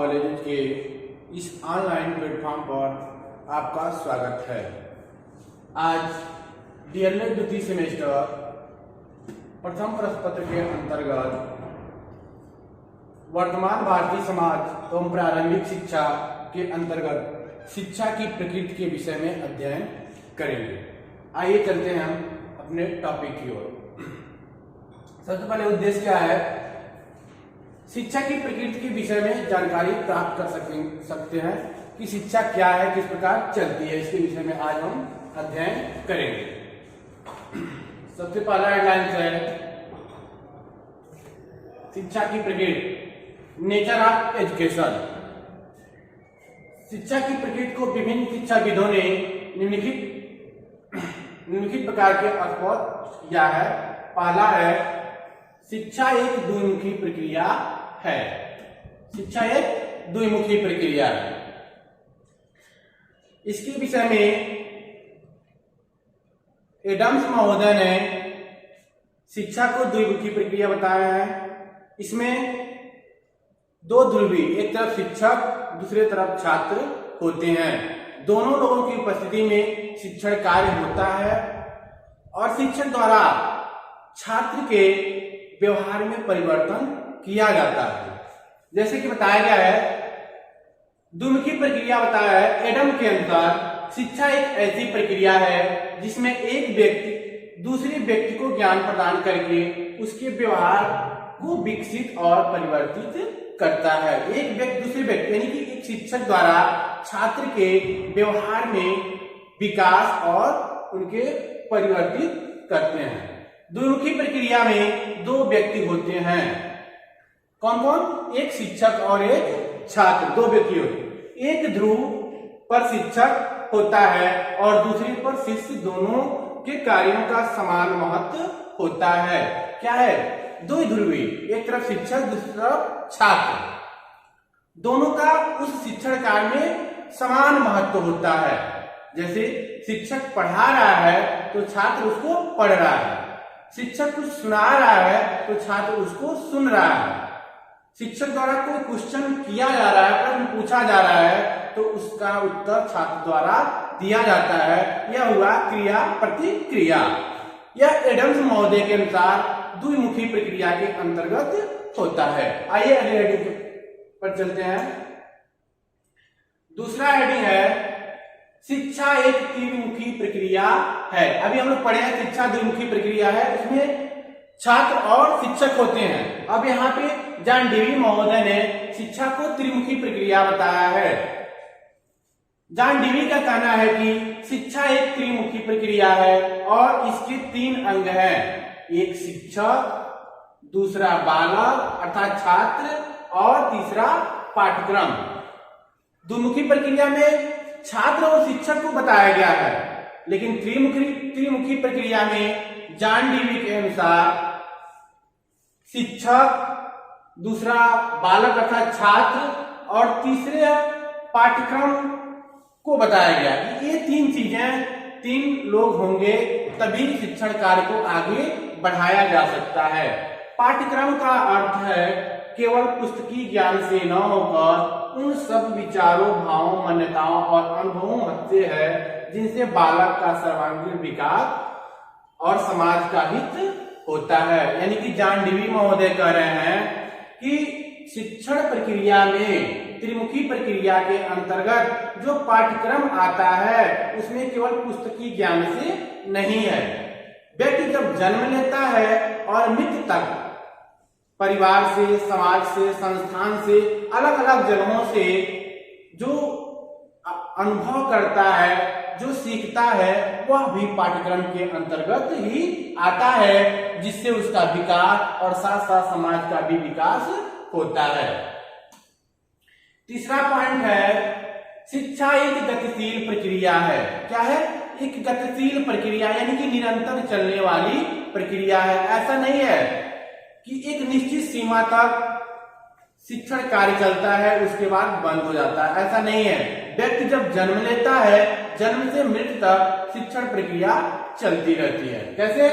College के इस online platform पर आपका स्वागत है। आज डीएलएड द्वितीय सेमेस्टर प्रथम प्रश्न पत्र के अंतर्गत वर्तमान भारतीय समाज एवं प्रारंभिक शिक्षा के अंतर्गत शिक्षा की प्रकृति के विषय में अध्ययन करेंगे। आइए चलते हैं हम अपने टॉपिक की ओर। सबसे पहले उद्देश्य क्या है, शिक्षा की प्रकृति के विषय में जानकारी प्राप्त कर सकते हैं कि शिक्षा क्या है, किस प्रकार चलती है, इसके विषय में आज हम अध्ययन करेंगे। सबसे पहला हेडलाइन है शिक्षा की प्रकृति, नेचर ऑफ एजुकेशन। शिक्षा की प्रकृति को विभिन्न शिक्षाविदों ने निम्नलिखित प्रकार के अर्थ किया है। पहला है शिक्षा एक द्विमुखी प्रक्रिया है। शिक्षा एक द्विमुखी प्रक्रिया है। इसके विषय में एडम्स महोदय ने शिक्षा को द्विमुखी प्रक्रिया बताया है। इसमें दो ध्रुवी, एक तरफ शिक्षक दूसरे तरफ छात्र होते हैं। दोनों लोगों की उपस्थिति में शिक्षण कार्य होता है और शिक्षक द्वारा छात्र के व्यवहार में परिवर्तन किया जाता है। जैसे कि बताया गया है, द्विमुखी प्रक्रिया बताया है। एडम के अनुसार शिक्षा एक ऐसी प्रक्रिया है जिसमें एक व्यक्ति दूसरे व्यक्ति को ज्ञान प्रदान करके उसके व्यवहार को विकसित और परिवर्तित करता है। एक व्यक्ति दूसरे व्यक्ति यानी कि एक शिक्षक द्वारा छात्र के व्यवहार में विकास और उनके परिवर्तित करते हैं। द्विमुखी प्रक्रिया में दो व्यक्ति होते हैं। कौन कौन? एक शिक्षक और एक छात्र, दो व्यक्ति होते हैं। एक ध्रुव पर शिक्षक होता है और दूसरे पर शिष्य। दोनों के कार्यों का समान महत्व होता है। क्या है? दो ध्रुवी, एक तरफ शिक्षक दूसरी तरफ छात्र। दोनों का उस शिक्षण कार्य में समान महत्व होता है। जैसे शिक्षक पढ़ा रहा है तो छात्र उसको पढ़ रहा है। शिक्षक कुछ सुना रहा है तो छात्र उसको सुन रहा है। शिक्षक द्वारा कोई क्वेश्चन किया जा रहा है, प्रश्न पूछा जा रहा है तो उसका उत्तर छात्र द्वारा दिया जाता है। यह हुआ क्रिया प्रतिक्रिया। यह एडम्स महोदय के अनुसार द्विमुखी प्रक्रिया के अंतर्गत होता है। आइए अगले हेडिंग पर चलते हैं। दूसरा हेडिंग है शिक्षा एक त्रिमुखी प्रक्रिया है। अभी हम लोग पढ़े हैं शिक्षा द्विमुखी प्रक्रिया है, इसमें छात्र और शिक्षक होते हैं। अब यहाँ पे जॉन डेवी महोदय ने शिक्षा को त्रिमुखी प्रक्रिया बताया है। जॉन डेवी का कहना है कि शिक्षा एक त्रिमुखी प्रक्रिया है और इसके तीन अंग हैं। एक शिक्षक, दूसरा बालक अर्थात छात्र और तीसरा पाठ्यक्रम। द्विमुखी प्रक्रिया में छात्र और शिक्षक को बताया गया है, लेकिन त्रिमुखी प्रक्रिया में जॉन डेवी के अनुसार शिक्षक, दूसरा बालक अर्थात छात्र और तीसरे पाठ्यक्रम को बताया गया कि ये तीन चीजें, तीन लोग होंगे तभी शिक्षण कार्य को आगे बढ़ाया जा सकता है। पाठ्यक्रम का अर्थ है केवल पुस्तकीय ज्ञान से न होकर उन सब विचारों, भावों, मान्यताओं और अनुभवों से है जिनसे बालक का सर्वांगीण विकास और समाज का हित होता है। यानी कि जॉन डेवी महोदय कह रहे हैं कि शिक्षण प्रक्रिया में त्रिमुखी प्रक्रिया के अंतर्गत जो पाठ्यक्रम आता है उसमें केवल पुस्तकीय ज्ञान से नहीं है। व्यक्ति जब जन्म लेता है और मृत्यु तक परिवार से, समाज से, संस्थान से, अलग अलग जगहों से जो अनुभव करता है, जो सीखता है, वह भी पाठ्यक्रम के अंतर्गत ही आता है, जिससे उसका विकास और साथ साथ समाज का भी विकास होता है। तीसरा पॉइंट है शिक्षा एक गतिशील प्रक्रिया है। क्या है? एक गतिशील प्रक्रिया यानी कि निरंतर चलने वाली प्रक्रिया है। ऐसा नहीं है कि एक निश्चित सीमा तक शिक्षण कार्य चलता है उसके बाद बंद हो जाता है। ऐसा नहीं है। व्यक्ति जब जन्म लेता है, जन्म से मृत्यु तक शिक्षण प्रक्रिया चलती रहती है। कैसे?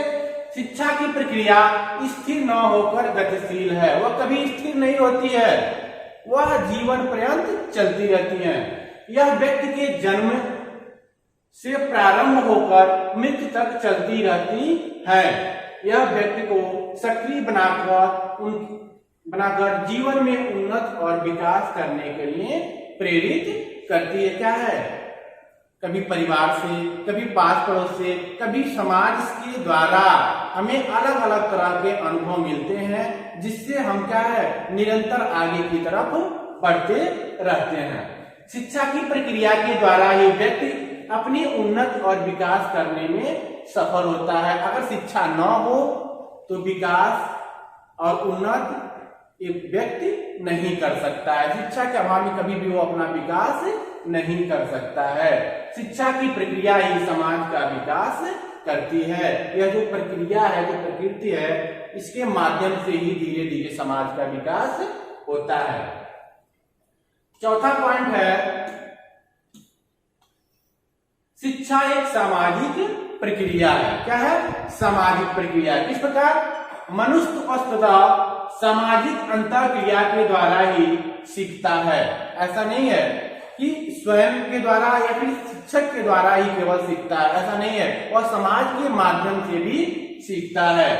शिक्षा की प्रक्रिया स्थिर न होकर गतिशील है, वह कभी स्थिर नहीं होती है। वह जीवन पर्यंत चलती रहती हैं। यह व्यक्ति के जन्म से प्रारंभ होकर मृत्यु तक चलती रहती है। यह व्यक्ति को सक्रिय बनाकर जीवन में उन्नत और विकास करने के लिए प्रेरित करती है। क्या है? कभी परिवार से, कभी पास पड़ोस से, कभी समाज के द्वारा हमें अलग अलग तरह के अनुभव मिलते हैं, जिससे हम क्या है निरंतर आगे की तरफ बढ़ते रहते हैं। शिक्षा की प्रक्रिया के द्वारा ये व्यक्ति अपनी उन्नत और विकास करने में सफल होता है। अगर शिक्षा न हो तो विकास और उन्नत एक व्यक्ति नहीं कर सकता है। शिक्षा के अभाव में कभी भी वो अपना विकास नहीं कर सकता है। शिक्षा की प्रक्रिया ही समाज का विकास करती है। यह जो प्रक्रिया है, जो प्रकृति है, इसके माध्यम से ही धीरे धीरे समाज का विकास होता है। चौथा पॉइंट है, शिक्षा एक सामाजिक प्रक्रिया है। क्या है? सामाजिक प्रक्रिया। किस प्रकार? मनुष्य वस्तुतः सामाजिक अंतःक्रिया के द्वारा ही सीखता है। ऐसा नहीं है कि स्वयं के द्वारा या फिर शिक्षक के द्वारा ही केवल सीखता है, ऐसा नहीं है। वह समाज के माध्यम से भी सीखता है,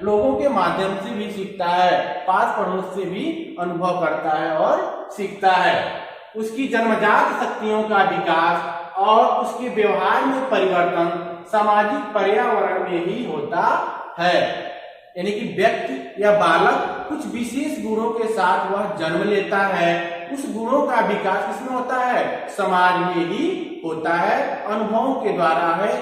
लोगों के माध्यम से भी सीखता है, पास पड़ोस से भी अनुभव करता है और सीखता है। उसकी जन्मजात शक्तियों का विकास और उसके व्यवहार में परिवर्तन सामाजिक पर्यावरण में ही होता है। यानी कि व्यक्ति या बालक कुछ विशेष गुणों के साथ वह जन्म लेता है। उस गुणों का विकास किसमें होता है? समाज में ही होता है। अनुभवों के द्वारा है,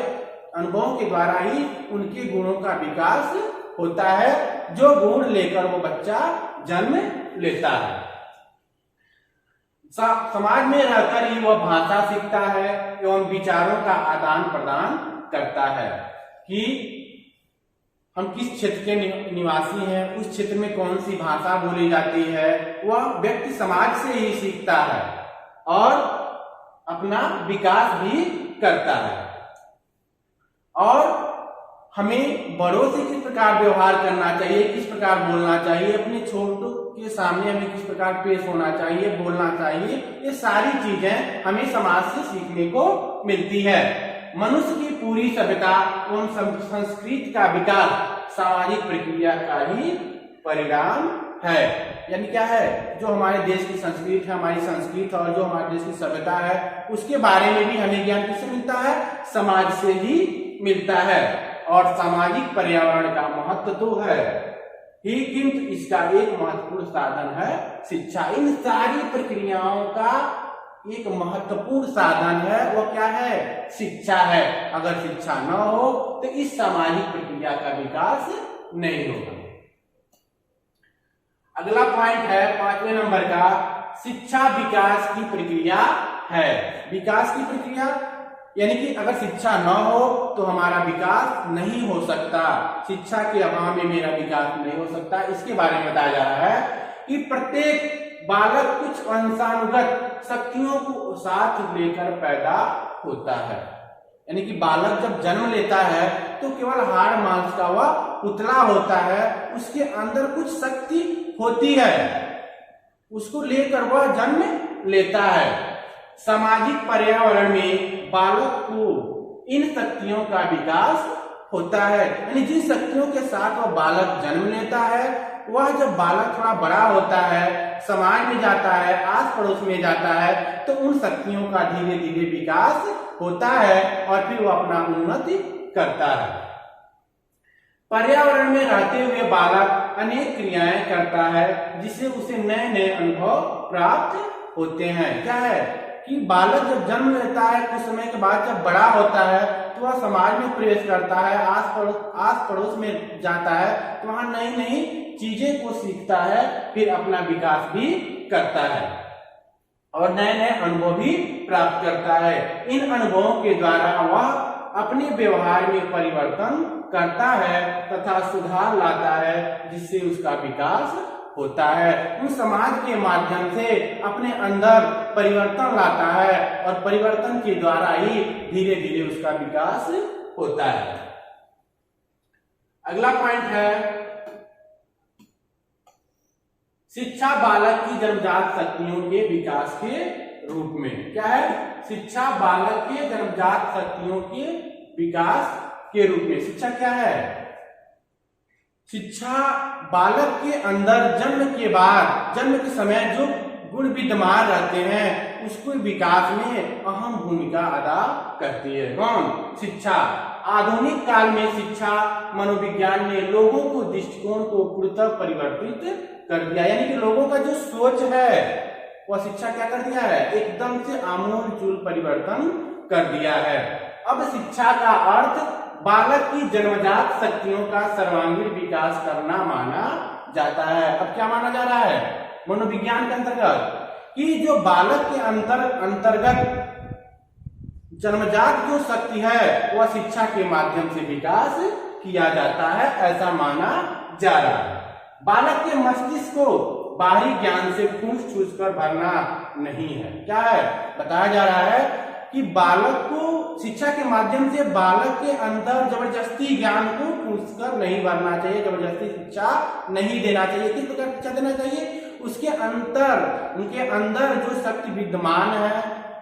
अनुभवों के द्वारा ही उनके गुणों का विकास होता है, जो गुण लेकर वो बच्चा जन्म लेता है। समाज में रहकर ही वह भाषा सीखता है एवं विचारों का आदान प्रदान करता है कि हम किस क्षेत्र के निवासी हैं, उस क्षेत्र में कौन सी भाषा बोली जाती है। वह व्यक्ति समाज से ही सीखता है और अपना विकास भी करता है। और हमें बड़ों से किस प्रकार व्यवहार करना चाहिए, किस प्रकार बोलना चाहिए, अपने छोटों के सामने हमें किस प्रकार पेश होना चाहिए, बोलना चाहिए, ये सारी चीजें हमें समाज से सीखने को मिलती है। मनुष्य की पूरी सभ्यता एवं संस्कृति का विकास सामाजिक प्रक्रिया का ही परिणाम है। यानी क्या है? जो हमारे देश की संस्कृति है, हमारी संस्कृति और जो हमारे देश की सभ्यता है, उसके बारे में भी हमें ज्ञान किससे मिलता है? समाज से ही मिलता है। और सामाजिक पर्यावरण का महत्व तो है ही, किंतु इसका एक महत्वपूर्ण साधन है शिक्षा। इन सारी प्रक्रियाओं का एक महत्वपूर्ण साधन है, वो क्या है? शिक्षा है। अगर शिक्षा न हो तो इस सामाजिक प्रक्रिया का विकास नहीं होगा। अगला पॉइंट है 5वें नंबर का, शिक्षा विकास की प्रक्रिया है। विकास की प्रक्रिया यानी कि अगर शिक्षा न हो तो हमारा विकास नहीं हो सकता। शिक्षा के अभाव में मेरा विकास नहीं हो सकता। इसके बारे में बताया जा रहा है कि प्रत्येक बालक कुछ अंशानुगत शक्तियों को साथ लेकर पैदा होता है। यानी कि बालक जब जन्म लेता है तो केवल हाड़ मांस का वह पुतला होता है, उसके अंदर कुछ शक्ति होती है, उसको लेकर वह जन्म लेता है। सामाजिक पर्यावरण में बालक को इन शक्तियों का विकास होता है। यानी जिन शक्तियों के साथ वह बालक जन्म लेता है, वह जब बालक थोड़ा बड़ा होता है, समाज में जाता है, आस पड़ोस में जाता है, तो उन शक्तियों का धीरे धीरे विकास होता है और फिर वह अपना उन्नति करता है। पर्यावरण में रहते हुए बालक अनेक क्रियाएं करता है, जिससे उसे नए नए अनुभव प्राप्त होते हैं। क्या है कि बालक जब जन्म लेता है, कुछ समय के बाद जब बड़ा होता है तो वह समाज में प्रवेश करता है, आस पड़ोस में जाता है, तो वहां नई नई चीजें को सीखता है, फिर अपना विकास भी करता है और नए नए अनुभव भी प्राप्त करता है। इन अनुभवों के द्वारा वह अपने व्यवहार में परिवर्तन करता है तथा सुधार लाता है, जिससे उसका विकास होता है। उन समाज के माध्यम से अपने अंदर परिवर्तन लाता है और परिवर्तन के द्वारा ही धीरे धीरे उसका विकास होता है। अगला पॉइंट है, शिक्षा बालक की जन्मजात शक्तियों के विकास के रूप में। क्या है? शिक्षा बालक के जन्मजात शक्तियों के विकास के रूप में। शिक्षा क्या है? शिक्षा बालक के अंदर जन्म के बाद, जन्म के समय जो गुण विद्यमान रहते हैं उसको विकास में अहम भूमिका अदा करती है। कौन? शिक्षा। आधुनिक काल में शिक्षा मनोविज्ञान ने लोगों को दृष्टिकोण को पूर्णतः परिवर्तित कर दिया, यानी कि लोगों का जो सोच है वह शिक्षा क्या कर दिया है? एकदम से आमूल-चूल परिवर्तन कर दिया है। अब शिक्षा का अर्थ बालक की जन्मजात शक्तियों का सर्वांगीण विकास करना माना जाता है। अब क्या माना जा रहा है मनोविज्ञान के अंतर्गत? कि जो बालक के अंतर्गत जन्मजात जो शक्ति है वह शिक्षा के माध्यम से विकास किया जाता है, ऐसा माना जा रहा है। बालक के मस्तिष्क को बाहरी ज्ञान से फूस कर भरना नहीं है। क्या है? बताया जा रहा है कि बालक को शिक्षा के माध्यम से बालक के अंदर जबरदस्ती ज्ञान को फूस कर नहीं भरना चाहिए, जबरदस्ती शिक्षा नहीं देना चाहिए। किस प्रकार शिक्षा देना चाहिए? उनके अंदर जो शक्ति विद्यमान है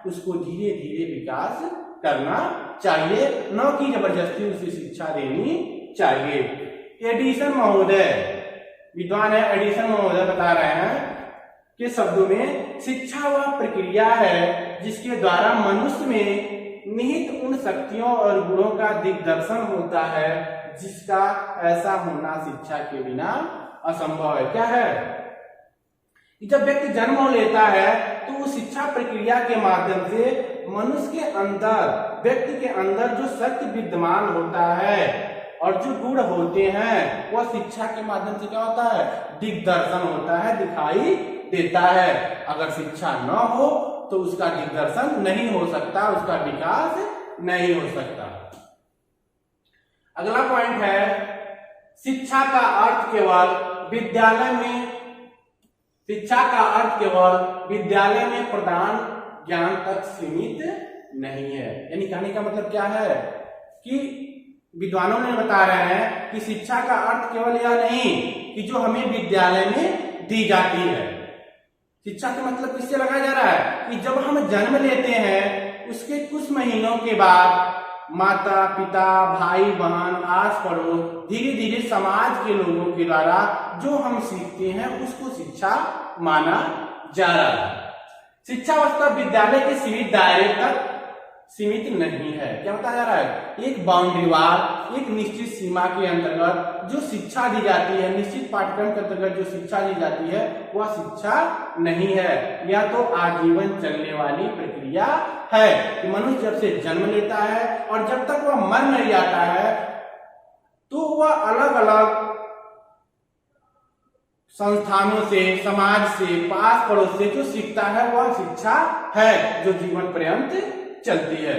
उसको धीरे धीरे विकास करना चाहिए, न कि जबरदस्ती उसे शिक्षा देनी चाहिए। एडिसन महोदय, विद्वान है एडिसन महोदय, बता रहे हैं के शब्दों में शिक्षा वह प्रक्रिया है जिसके द्वारा मनुष्य में निहित उन शक्तियों और गुणों का दिग्दर्शन होता है जिसका ऐसा होना शिक्षा के बिना असंभव है। क्या है? जब व्यक्ति जन्म लेता है तो उस शिक्षा प्रक्रिया के माध्यम से मनुष्य के अंदर, व्यक्ति के अंदर जो शक्ति विद्यमान होता है और जो गुण होते हैं वह शिक्षा के माध्यम से क्या होता है? दिग्दर्शन होता है, दिखाई देता है। अगर शिक्षा न हो तो उसका दिग्दर्शन नहीं हो सकता, उसका विकास नहीं हो सकता। अगला पॉइंट है शिक्षा का अर्थ केवल विद्यालय में, शिक्षा का अर्थ केवल विद्यालय में प्रदान ज्ञान तक सीमित नहीं है। यानी कहने का मतलब क्या है कि विद्वानों ने बता रहे हैं कि शिक्षा का अर्थ केवल यह नहीं कि जो हमें विद्यालय में दी जाती है। शिक्षा का मतलब किससे लगाया जा रहा है कि जब हम जन्म लेते हैं उसके कुछ महीनों के बाद माता पिता, भाई बहन, आस पड़ोस, धीरे धीरे समाज के लोगों के द्वारा जो हम सीखते हैं उसको शिक्षा माना जा रहा है। शिक्षा वास्तव विद्यालय के सीमित दायरे तक सीमित नहीं है। क्या बताया जा रहा है? एक बाउंड्री वाल, एक निश्चित सीमा के अंतर्गत जो शिक्षा दी जाती है, निश्चित पाठ्यक्रम के अंतर्गत जो शिक्षा दी जाती है वह शिक्षा नहीं है। यह तो आजीवन चलने वाली प्रक्रिया है कि मनुष्य जब से जन्म लेता है और जब तक वह मर नहीं जाता है तो वह अलग अलग संस्थानों से, समाज से, पास पड़ोस से जो सीखता है वह शिक्षा है जो जीवन पर्यंत चलती है।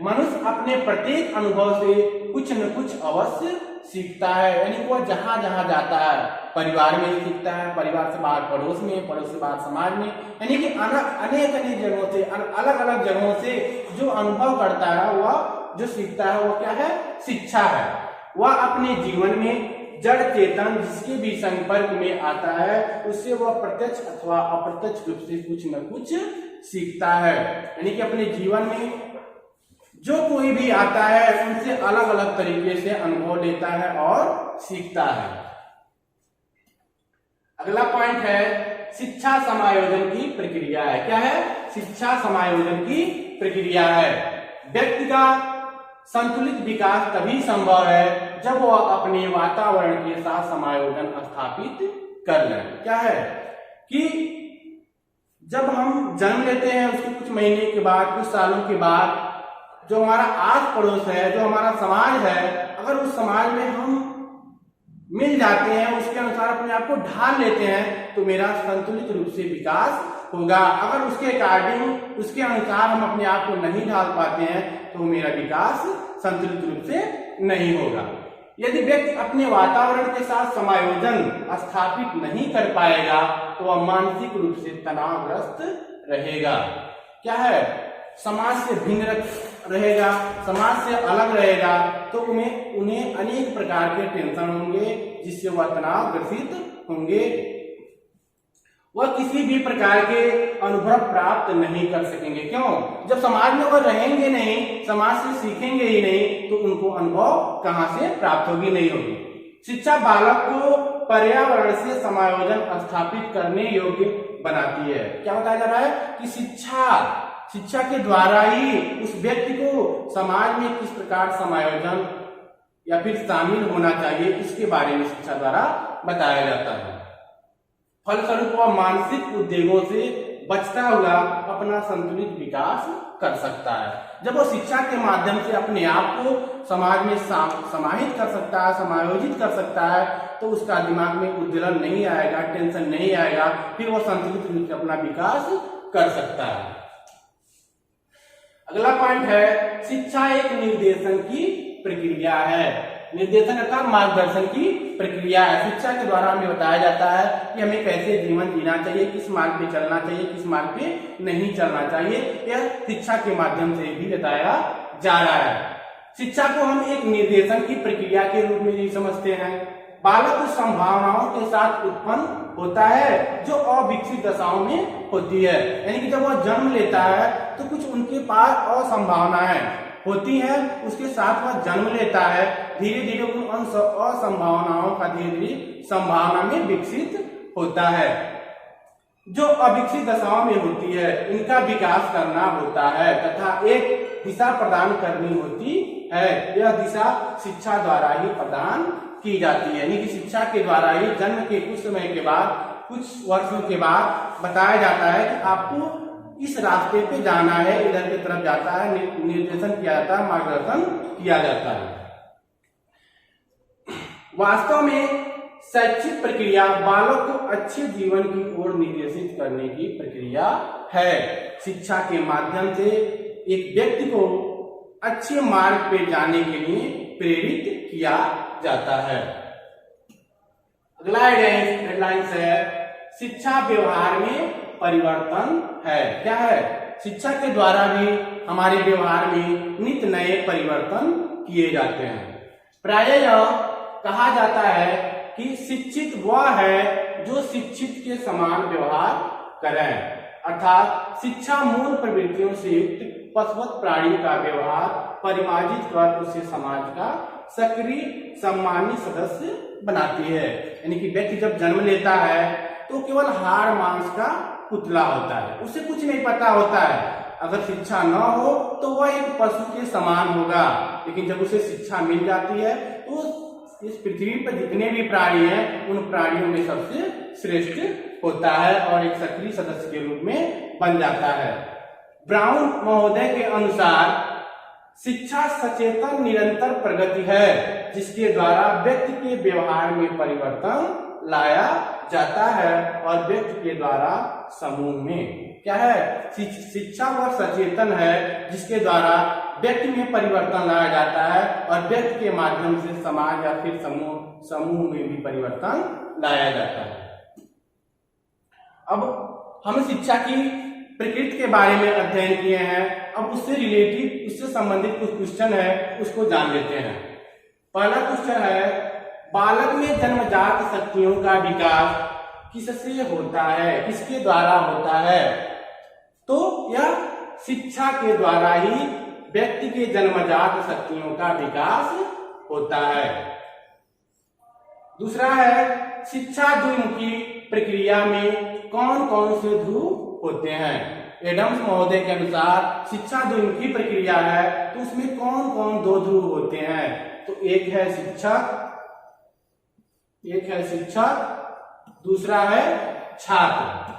मनुष्य अपने प्रत्येक अनुभव से कुछ न कुछ अवश्य सीखता है, यानी वह जहां जहां जाता है परिवार में सीखता है, परिवार से बाहर पड़ोस में, पड़ोस से बाहर समाज में, यानी कि अनेक अनेक जगहों से, अलग अलग जगहों से जो अनुभव करता है वह जो सीखता है वह क्या है? शिक्षा है। वह अपने जीवन में जड़ चेतन जिसके भी संपर्क में आता है उससे वह प्रत्यक्ष अथवा अप्रत्यक्ष रूप से कुछ न कुछ सीखता है, यानी कि अपने जीवन में जो कोई भी आता है उनसे अलग अलग तरीके से अनुभव लेता है और सीखता है। अगला पॉइंट है शिक्षा समायोजन की प्रक्रिया है। क्या है? शिक्षा समायोजन की प्रक्रिया है। व्यक्ति का संतुलित विकास तभी संभव है जब वह अपने वातावरण के साथ समायोजन स्थापित कर ले। क्या है कि जब हम जन्म लेते हैं उसके कुछ महीने के बाद, कुछ सालों के बाद जो हमारा आस पड़ोस है, जो हमारा समाज है, अगर उस समाज में हम मिल जाते हैं, उसके अनुसार अपने आप को ढाल लेते हैं तो मेरा संतुलित रूप से विकास होगा। अगर उसके अकॉर्डिंग, उसके अनुसार हम अपने आप को नहीं ढाल पाते हैं तो मेरा विकास संतुलित रूप से नहीं होगा। यदि व्यक्ति अपने वातावरण के साथ समायोजन स्थापित नहीं कर पाएगा तो वह मानसिक रूप से तनावग्रस्त रहेगा। क्या है? समाज से भिन्न रहेगा, समाज से अलग रहेगा तो उन्हें अनेक प्रकार के टेंशन होंगे जिससे वह तनाव ग्रसित होंगे। वह किसी भी प्रकार के अनुभव प्राप्त नहीं कर सकेंगे। क्यों? जब समाज में वह रहेंगे नहीं, समाज से सीखेंगे ही नहीं, तो उनको अनुभव कहां से प्राप्त होगी? नहीं होगी। शिक्षा बालक को पर्यावरण से समायोजन स्थापित करने योग्य बनाती है। क्या बताया जा रहा है कि शिक्षा के द्वारा ही उस व्यक्ति को समाज में किस प्रकार समायोजन या फिर शामिल होना चाहिए, इसके बारे में शिक्षा द्वारा बताया जाता है। फलस्वरूप वह मानसिक उद्वेगों से बचता हुआ अपना संतुलित विकास कर सकता है। जब वो शिक्षा के माध्यम से अपने आप को समाज में समाहित कर सकता है, समायोजित कर सकता है, तो उसका दिमाग में उद्वेलन नहीं आएगा, टेंशन नहीं आएगा, फिर वो संतुलित रूप से अपना विकास कर सकता है। अगला पॉइंट है, शिक्षा एक निर्देशन की प्रक्रिया है। निर्देशन अर्थात मार्गदर्शन की प्रक्रिया है। शिक्षा के द्वारा हमें बताया जाता है कि हमें कैसे जीवन जीना चाहिए, किस मार्ग पे चलना चाहिए, किस मार्ग पे नहीं चलना चाहिए। यह शिक्षा के माध्यम से भी बताया जा रहा है। शिक्षा को हम एक निर्देशन की प्रक्रिया के रूप में ही समझते हैं। बालक उस संभावनाओं के साथ उत्पन्न होता है जो अविकसित दशाओं में होती है। यानी कि जब वह जन्म लेता है तो कुछ उनके पास असंभावनाएं होती है, उसके साथ वह जन्म लेता है, धीरे धीरे उन असंभावनाओं का धीरे धीरे संभावना में विकसित होता है। जो अविकसित दशाओं में होती है, इनका विकास करना होता है तथा एक दिशा प्रदान करनी होती है। यह दिशा शिक्षा द्वारा ही प्रदान की जाती है। यानी कि शिक्षा के द्वारा ही जन्म के कुछ समय के बाद, कुछ वर्षों के बाद बताया जाता है कि आपको इस रास्ते पे जाना है, इधर की तरफ जाता है, निर्देशन किया जाता है, मार्गदर्शन किया जाता है। वास्तव में शैक्षिक प्रक्रिया बालक को अच्छे जीवन की ओर निर्देशित करने की प्रक्रिया है। शिक्षा के माध्यम से एक व्यक्ति को अच्छे मार्ग पे जाने के लिए प्रेरित किया जाता है। अगला हेडलाइन है, शिक्षा व्यवहार में परिवर्तन है। क्या है? शिक्षा के द्वारा भी हमारे व्यवहार में नित्य नए परिवर्तन किए जाते हैं। प्रायः यह कहा जाता है कि शिक्षित वह है जो शिक्षित के समान व्यवहार करें, अर्थात शिक्षा मूल प्रवृत्तियों से युक्त पशुवत प्राणी का व्यवहार परिमार्जित कर उसे समाज का सक्रिय सम्मानित सदस्य बनाती है। यानी कि व्यक्ति जब जन्म लेता है तो केवल हाड़ मांस का पुतला होता है, उसे कुछ नहीं पता होता है। अगर शिक्षा न हो तो वह एक पशु के समान होगा, लेकिन जब उसे शिक्षा मिल जाती है तो इस पृथ्वी पर जितने भी प्राणी हैं, उन प्राणियों में सबसे श्रेष्ठ होता है और एक सक्रिय सदस्य के रूप में बन जाता है। ब्राउन महोदय के अनुसार शिक्षा सचेतन निरंतर प्रगति है, जिसके द्वारा व्यक्ति के व्यवहार में परिवर्तन लाया जाता है और व्यक्ति के द्वारा समूह में। क्या है? शिक्षा वह सचेतन है जिसके द्वारा व्यक्ति में परिवर्तन लाया जाता है और व्यक्ति के माध्यम से समाज या फिर समूह में भी परिवर्तन लाया जाता है। अब हम शिक्षा की प्रकृति के बारे में अध्ययन किए हैं। अब उससे रिलेटेड, उससे संबंधित कुछ क्वेश्चन है, उसको जान लेते हैं। पहला क्वेश्चन है, बालक में जन्मजात शक्तियों का विकास किससे होता है, किसके द्वारा होता है? तो यह शिक्षा के द्वारा ही व्यक्ति के जन्मजात शक्तियों का विकास होता है। दूसरा है, शिक्षा द्विमुखी प्रक्रिया में कौन कौन से ध्रुव होते हैं? एडम्स महोदय के अनुसार शिक्षा द्विमुखी प्रक्रिया है तो उसमें कौन कौन दो ध्रुव होते हैं? तो एक है शिक्षक, दूसरा है छात्र।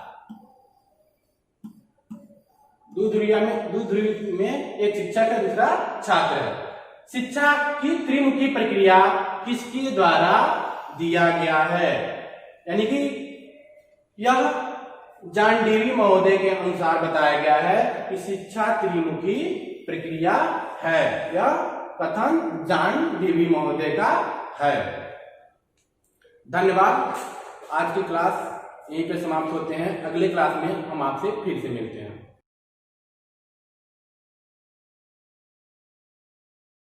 द्विध्रुवी में एक शिक्षक है, दूसरा छात्र है। शिक्षा की त्रिमुखी प्रक्रिया किसके द्वारा दिया गया है? यानी कि यह जॉन डेवी महोदय के अनुसार बताया गया है कि शिक्षा त्रिमुखी प्रक्रिया है। यह कथन जॉन डेवी महोदय का है। धन्यवाद। आज की क्लास यहीं पे समाप्त होते हैं। अगले क्लास में हम आपसे फिर से मिलते हैं।